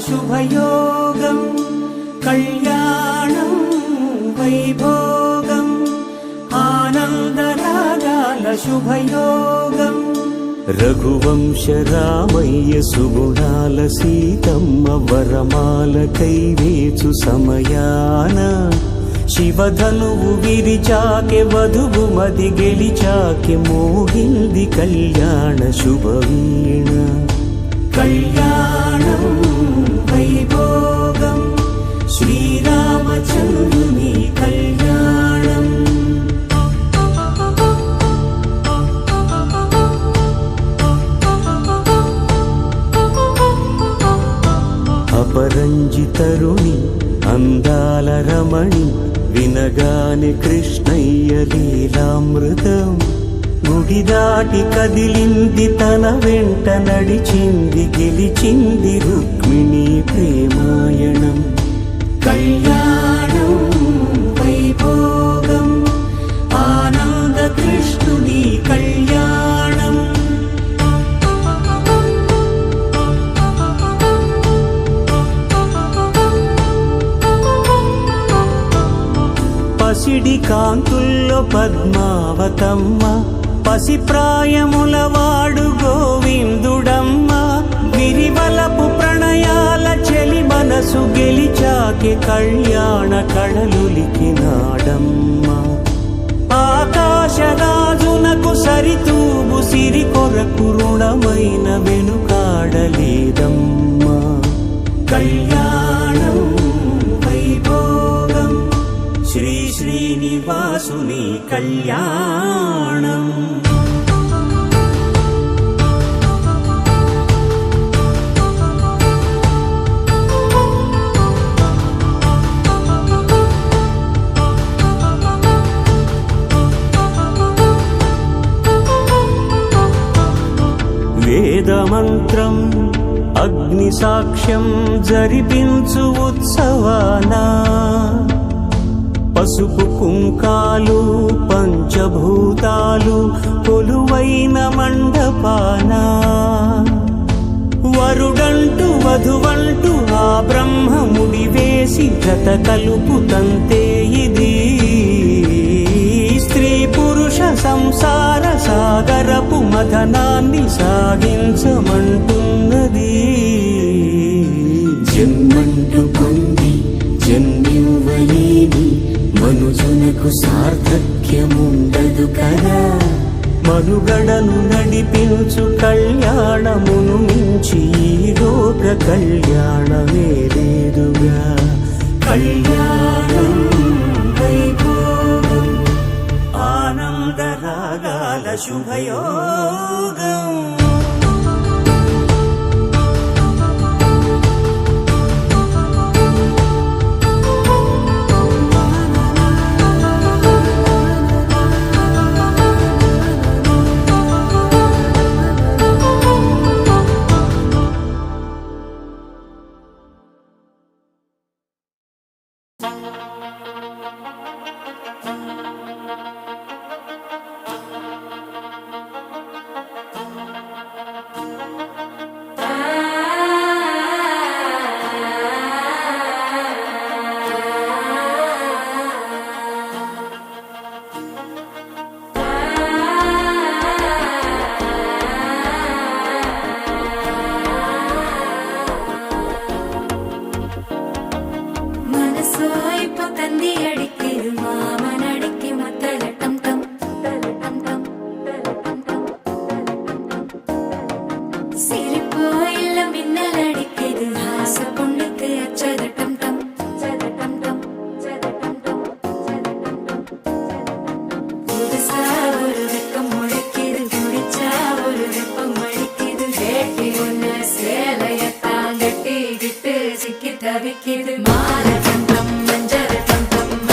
శుభయోగం కళ్యాణం వైభోగం ఆనందరాగాల శుభయోగం రఘువంశ రామయ్య సుగుణాల సీతమ్మ వరమాల కైవేచు సమయాన శివధనువు విరిచాకె వధువు మది గెలిచాకె మోగింది కళ్యాణ శుభవీణ కళ్యాణం వైభోగం శ్రీరామచంద్రుని కళ్యాణం అపరంజితరుణి అందాల రమణి వినగానే కృష్ణయ్య లీలామృతం గుడి దాటి కదిలింది తన వెంట నడిచింది గెలిచింది రుక్మిణి ప్రేమాయణం కళ్యాణం వైభోగం ఆనంద కృష్ణుని కళ్యాణం పసిడి కాంతుల్లో పద్మావతమ్మ పసిప్రాయముల వాడు గోవిందుడమ్మ విరివలపు ప్రణయాల చెలి మనసు గెలిచాకె కళ్యాణ కళలులికినాడమ్మ ఆకాశరాజునకు సరితూగు సిరి కొరకు రుణమైన వెనుకాడలేదమ్మ కళ్యాణం వైభోగం శ్రీ శ్రీనివాసుని కళ్యాణం వేదమంత్రం అగ్ని సాక్ష్యం జరిపించు ఉత్సవానా పసుపు కుంకాలు పంచభూతాలు కొలువైన మండపాన వరుడంటూ వధువంటూ ఆ బ్రహ్మముడి వేసి జత కలుపుతంతే ఇది స్త్రీ పురుష సంసార సాగరపు మథనాన్ని సాగించమంటున్నది జన్మంటూ పొంది జన్మివ్వలేని మనుజునకు సార్థక్యముండదు కదా మనుగడను నడిపించు కళ్యాణమును మించి ఈ లోక కళ్యాణమే లేదుగా కళ్యాణం వైభోగం ఆనందరాగాల శుభయోగం தவிக்கிது மாற கண்டம் மஞ்சள் கண்டம்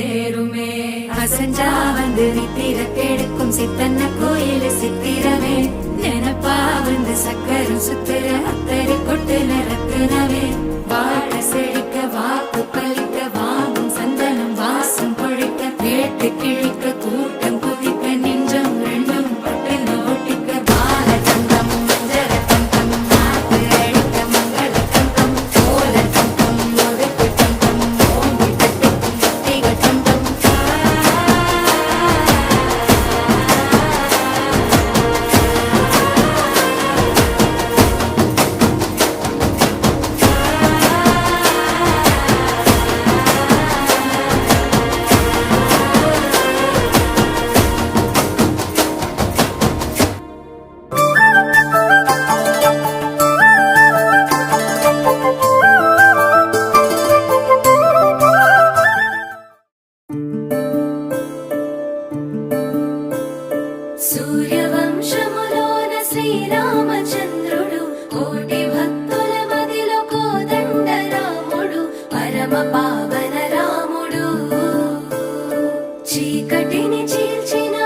நேருமே. அசஞ்சா வந்து நித்திர கெடுக்கும் சித்தன்ன கோயில சித்திரமே. நினப்பா வந்து சக்கரம் சுத்துற அத்தரி கொட்டுல ரத்தினமே. வாழ செழிக்க வாக்கு பலிக்க வாங்கும் சந்தனம் வாசம் பொழிக்க கேட்டு கிழிக்க கூட்டம் குதிக்க நெஞ்சம் ரெண்டும் பட்டுன ஒட்டிக்க பால தங்கம் மஞ்சர தங்கம் நாட்டு அடிக்க மங்கள தங்கம் கோல தங்கம் ஒதுக்கு தங்கம் ஓங்கி தட்டிக்கும் முத்திக தங்கம். సూర్యవంశములోన శ్రీరామచంద్రుడు కోటి భక్తుల మదిలో కోదండ రాముడు పరమ పావన రాముడు. చీకటిని చీల్చిన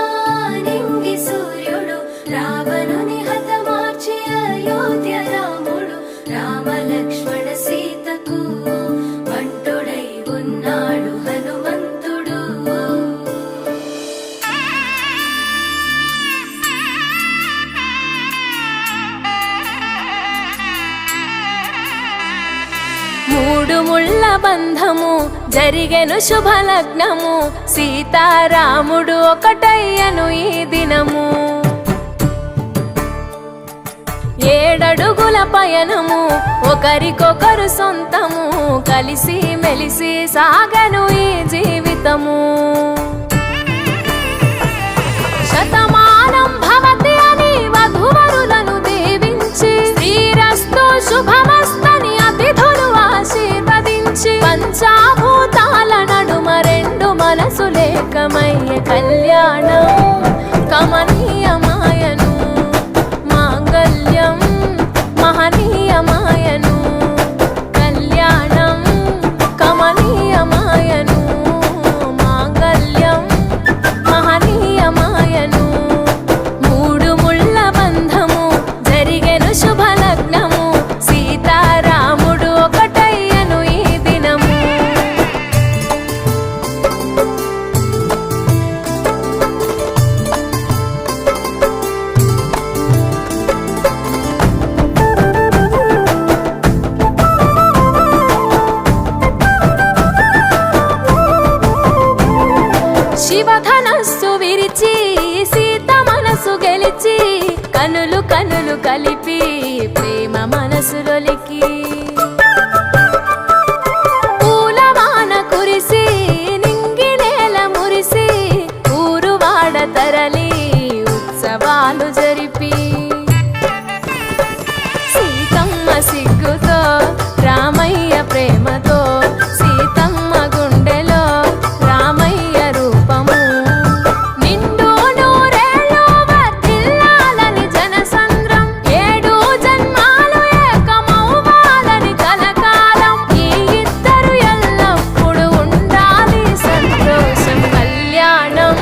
నింగి సూర్యుడు రావణుని హతమార్చి అయోధ్య రాముడు. రామ లక్ష్మణ సీతకు బంటుడై ఉన్నాడు హనుమంతుడు. మూడు ముళ్ళ బంధము జరిగెను శుభలగ్నము. సీతారాముడు ఒకటయ్యను ఈ దినము. 7 అడుగుల పయనము ఒకరికొకరు సొంతము. కలిసి మెలిసి సాగను ఈ జీవితము. శతమానం భవతి అని వధువరులను దీవించి శ్రీరస్తు శుభమస్తని అతిథులు ఆశీర్వదించి పంచాభూతాల నడుమ రెండు మనసులేకమయ్య కళ్యాణం కమనీయమాయను. మాంగళ్యం మహనీయమాయను. కళ్యాణం కమనీయమాయను. మాంగళ్యం మహనీయమాయను. మూడు ముళ్ళ బంధము జరిగెను శుభలగ్నము. సీతారాముడు ఒకటయ్యను ఈ దినము. శివధనస్సు విరిచి సీత మనసు గెలిచి కనులు కనులు కలిపి ప్రేమ మనసులొలికి పూలవాన కురిసి నింగి నేల మురిసి ఊరువాడ తరలి ఉత్సవాలు జరిపి సీతమ్మ సిగ్గుతో రామయ్య ప్రేమతో సీతమ్మ గుండెలో రామయ్య రూపము. నిండు నూరేళ్ళు వర్ధిల్లాలని జనసంద్రం 7 జన్మాలు ఏకమవ్వాలని కలకాలం. ఈ ఇద్దరు ఎల్లప్పుడూ ఉండాలి సంతోషం. కళ్యాణం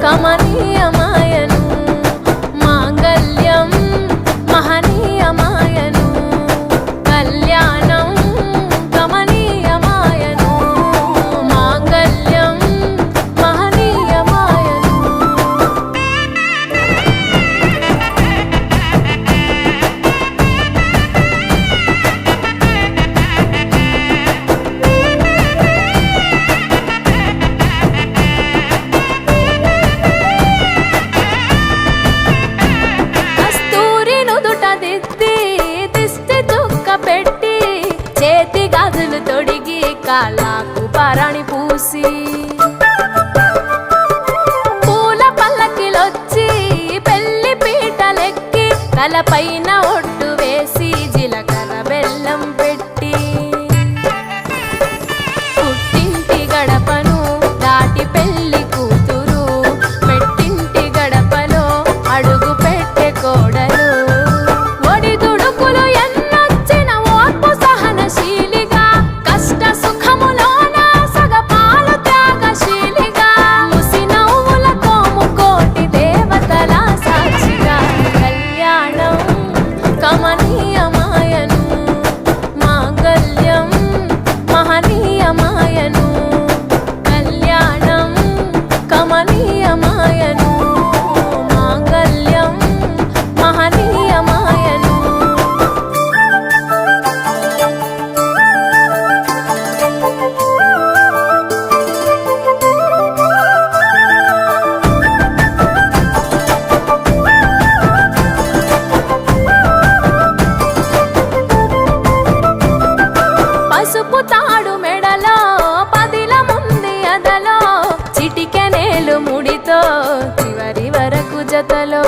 కమనీయమాయను. మాంగళ్యం మహనీయమాయను. కళ్యాణం కమనీయమాయను. మాంగళ్యం మహనీయమాయను. కస్తూరి నుదుట దిద్ది దిష్టి చుక్క పెట్టి చేతి గాజులు తొడిగి కాళ్ళకు పారాణి పూసి పూల పల్లకిలొచ్చి పెళ్లి పీటలెక్కి తలపైన ఒట్టు వేసి జీలకర్ర బెల్లం పెట్టి పుట్టింటి గడపను దాటి పెళ్లి కూతురు పెట్టింటి గడపలో అడుగు పెట్టే కోడలు. ఒడిదుడుకులు ఎన్నొచ్చిన ఓర్పు సహనశీలిగా కష్ట సుఖములోన సగపాలు త్యాగ మల్లెలు ముడితో చివరి వరకు జతలో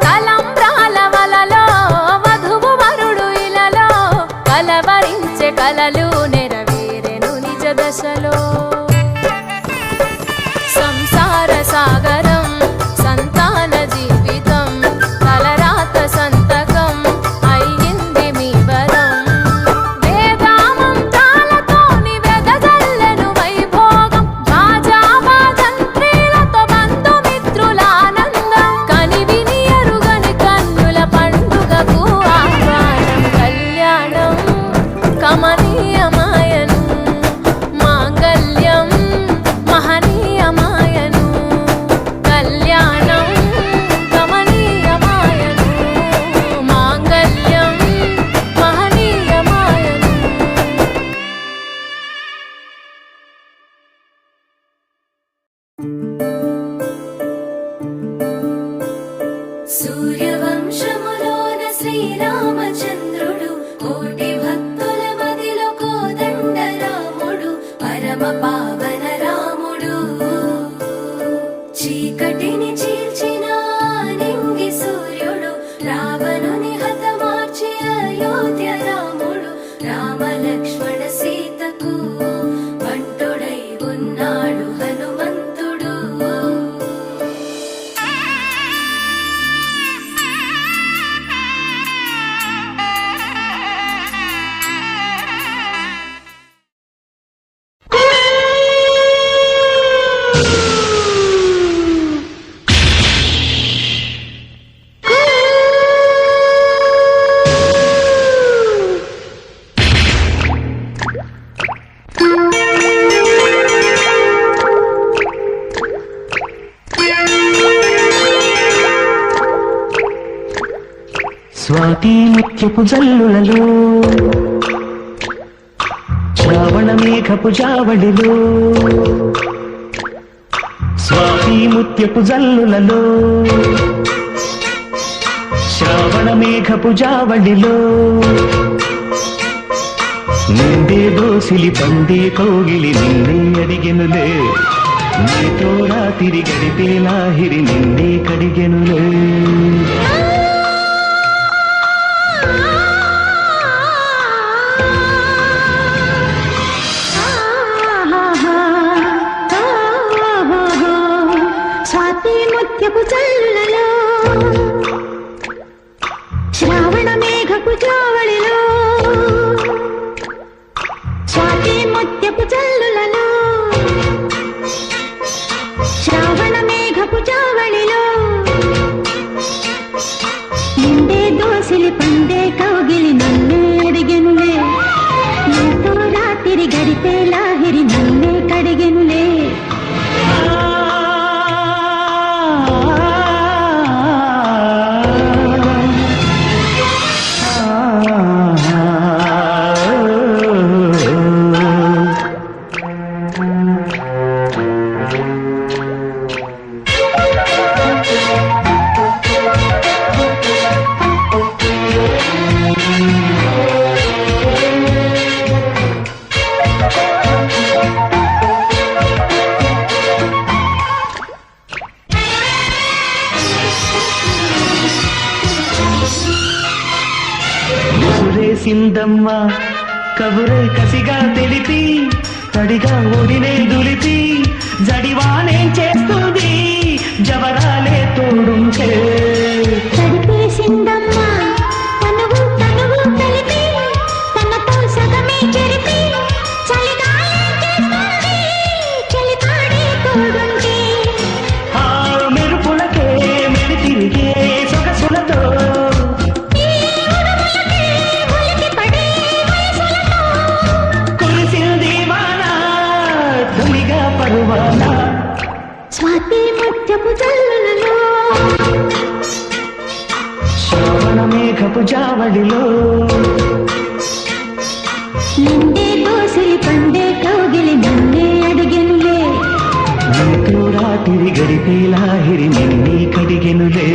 తలంబ్రాల వలలో వధువు వరుడు ఇలలో కలవరించే కలలు నెరవేరెను నిజ దశలో సంసార సాగరం సంతాన జీవితం తలరాత సంతకం అయ్యింది మీ వరం వేదామంత్రాలతోని వెదజల్లెను వైభోగం భాజావాదంత్రీలతో బంధుమిత్రుల ఆనందం కనివిని ఎరుగని కన్నుల పండుగకు ఆహ్వానం కళ్యాణం కమనీయమాయను మాంగళ్యం మహనీయమాయను కళ్యాణం కమనీయమాయను మాంగళ్యం మహనీయమాయను సూర్యవంశములోన శ్రీరామచంద్రుడు కోటి భక్తుల మదిలో కోదండ రాముడు పరమ పావన రాముడు చీకటిని చీల్చిన నింగి సూర్యుడు రావణుని హతమార్చి అయోధ్య రాముడు రామ లక్ష్మణ సీతకు బంటుడై ఉన్నాడు హనుమంతుడు స్వాతి ముత్యపు జల్లులలో శ్రావణ మేఘపు జావడిలో స్వాతి ముత్యపు జల్లులలో శ్రావణ మేఘపు జావడిలో నిండే దోసిలి పండే కౌగిలి నిన్నే అడిగెనులే నీతో రాత్రి గడిపే లాహిరి నిన్నే కడిగెనులే స్వాతి ముత్యపు చల్లులలో శ్రావణ మేఘపు జావళిలో స్వాతి ముత్యపు చల్లులలో శ్రావణ మేఘపు జావళిలో నిండే దోసిలి పండే కౌగిలి నన్నే అడిగెనులే నీతో రాత్రి గడిపే లాహిరి నన్నే కడిగెనులే సిందమ్మ కబురే కసిగా తెలిపి తడిగా ఒడినే దులిపి జడివానే చేస్తుంది జవరాలే తోడుంటే తడిపేసిందమ్మ తనువు తనువు కలిపి తనతో సగమే చెరిపి చలిగాలే చేస్తుంది చలితాడే తోడుంటే ఆ మెరుపులకే మెడి తిరిగే సొగసులతో స్వాతి ముత్యపు జల్లులలో శ్రావణ మేఘపు జావడిలో నిండే దోసిలి పండే కౌగిలి నన్నే అడిగెనులే నీతో రాత్రి గడిపే లాహిరి నిన్నే కడిగెనులే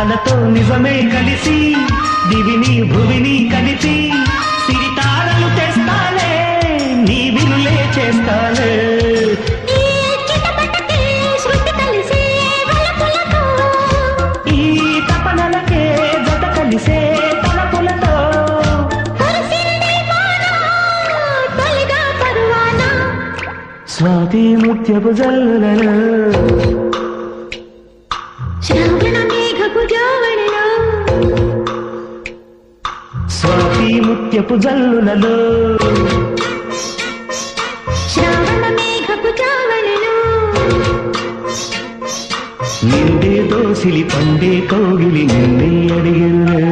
కలతో నిజమే కలిసి దివిని భువిని కలిసి సిరితారలు తెస్తాలే నీ వినులే చేస్తాలే ఈ చిటపటకే శృతి కలిసే వలపులతో ఈ తపనలకే జత కలిసే తలపులతో కురిసింది వాన తొలిగా పరువానా స్వాతి ముత్యపు జల్లులలో శ్రావణ మేఘపు జావళిలో స్వాతి ముత్యపు జల్లులలో శ్రావణ మేఘపు జావళిలో నిండే దోసిలి పండే కౌగిలి నిన్నే అడిగెనులే